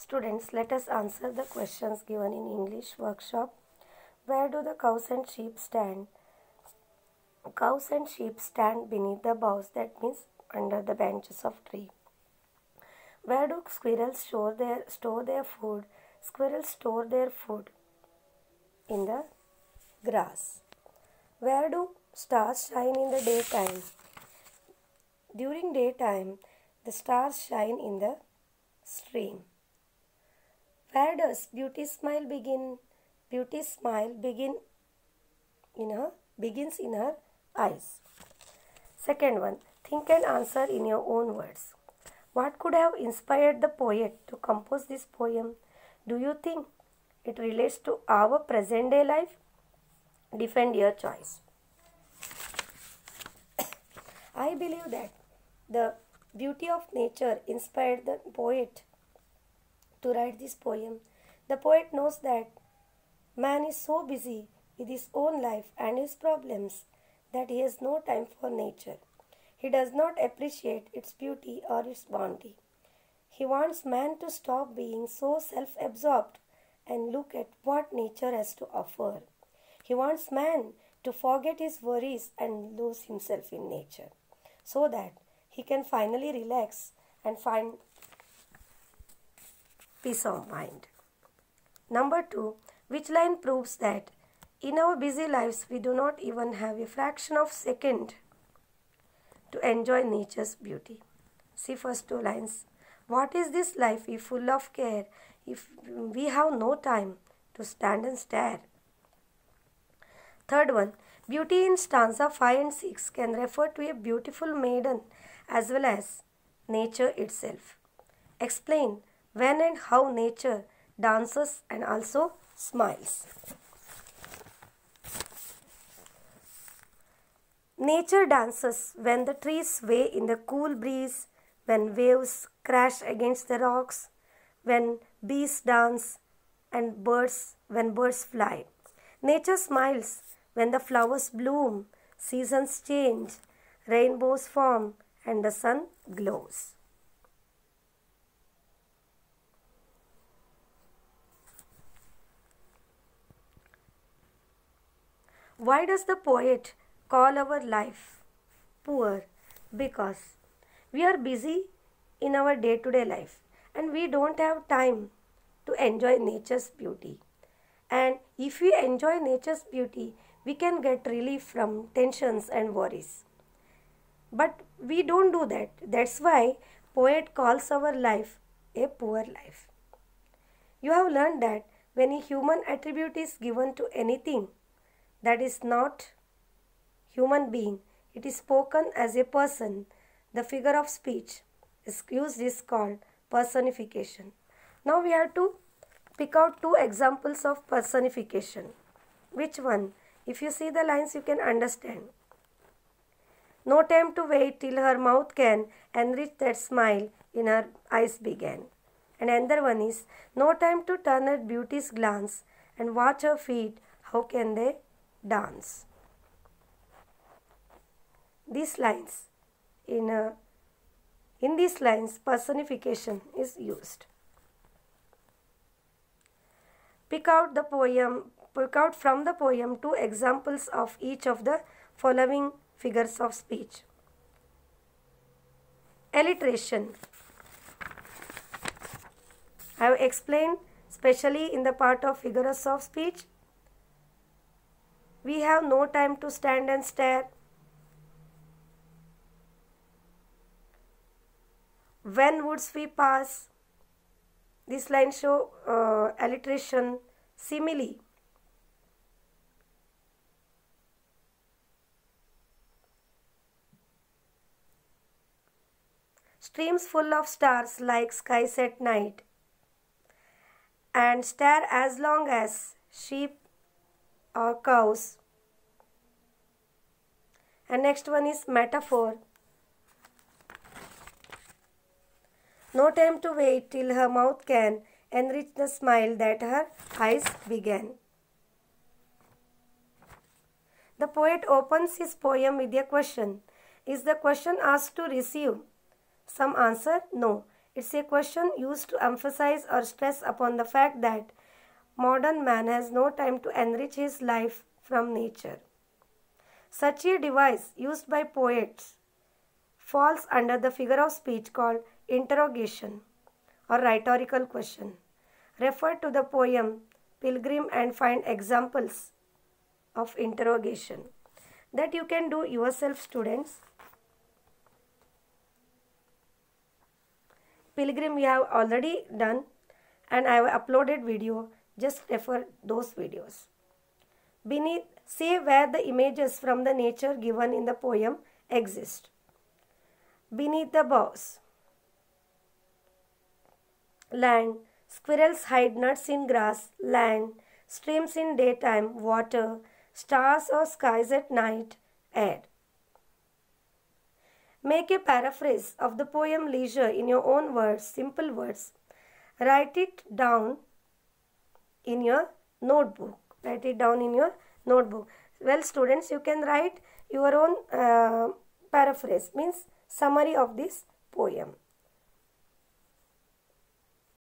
Students, let us answer the questions given in English workshop. Where do the cows and sheep stand? Cows and sheep stand beneath the boughs, that means under the branches of tree. Where do squirrels store their food? Squirrels store their food in the grass. Where do stars shine in the daytime? During daytime, the stars shine in the stream. Where does Beauty's smile begin? Beauty's smile begins in her eyes. Second one, think and answer in your own words. What could have inspired the poet to compose this poem? Do you think it relates to our present day life? Defend your choice. I believe that the beauty of nature inspired the poet to write this poem. The poet knows that man is so busy with his own life and his problems that he has no time for nature. He does not appreciate its beauty or its bounty. He wants man to stop being so self-absorbed and look at what nature has to offer. He wants man to forget his worries and lose himself in nature so that he can finally relax and find peace of mind. Number 2, which line proves that in our busy lives we do not even have a fraction of a second to enjoy nature's beauty? See first two lines. What is this life if full of care, if we have no time to stand and stare? Third one, beauty in stanza 5 and 6 can refer to a beautiful maiden as well as nature itself. Explain when and how nature dances and also smiles. Nature dances when the trees sway in the cool breeze, when waves crash against the rocks, when bees dance and when birds fly. Nature smiles when the flowers bloom, seasons change, rainbows form and the sun glows. Why does the poet call our life poor? Because we are busy in our day-to-day life and we don't have time to enjoy nature's beauty. And if we enjoy nature's beauty, we can get relief from tensions and worries. But we don't do that. That's why poet calls our life a poor life. You have learned that when a human attribute is given to anything that is not human being, it is spoken as a person. The figure of speech used is called personification. Now we have to pick out two examples of personification. Which one? If you see the lines, you can understand. No time to wait till her mouth can enrich that smile in her eyes began. And another one is, no time to turn at beauty's glance and watch her feet, how can they dance? These lines, in these lines, personification is used. Pick out from the poem two examples of each of the following figures of speech. Alliteration. I have explained especially in the part of figures of speech. We have no time to stand and stare. When woods we pass? This line show alliteration. Simile. Streams full of stars like skies at night. And stare as long as sheep or cows. And next one is metaphor. No time to wait till her mouth can enrich the smile that her eyes began. The poet opens his poem with a question. Is the question asked to receive some answer? No. It's a question used to emphasize or stress upon the fact that modern man has no time to enrich his life from nature. Such a device used by poets falls under the figure of speech called interrogation or rhetorical question. Refer to the poem Pilgrim and find examples of interrogation that you can do yourself, students. Pilgrim we have already done and I have uploaded video. Just refer those videos. Beneath, say where the images from the nature given in the poem exist. Beneath the boughs. Land. Squirrels hide nuts in grass. Land. Streams in daytime. Water. Stars or skies at night. Air. Make a paraphrase of the poem Leisure in your own words, simple words. Write it down in your notebook. Write it down in your notebook. Well, students, you can write your own paraphrase, means summary of this poem.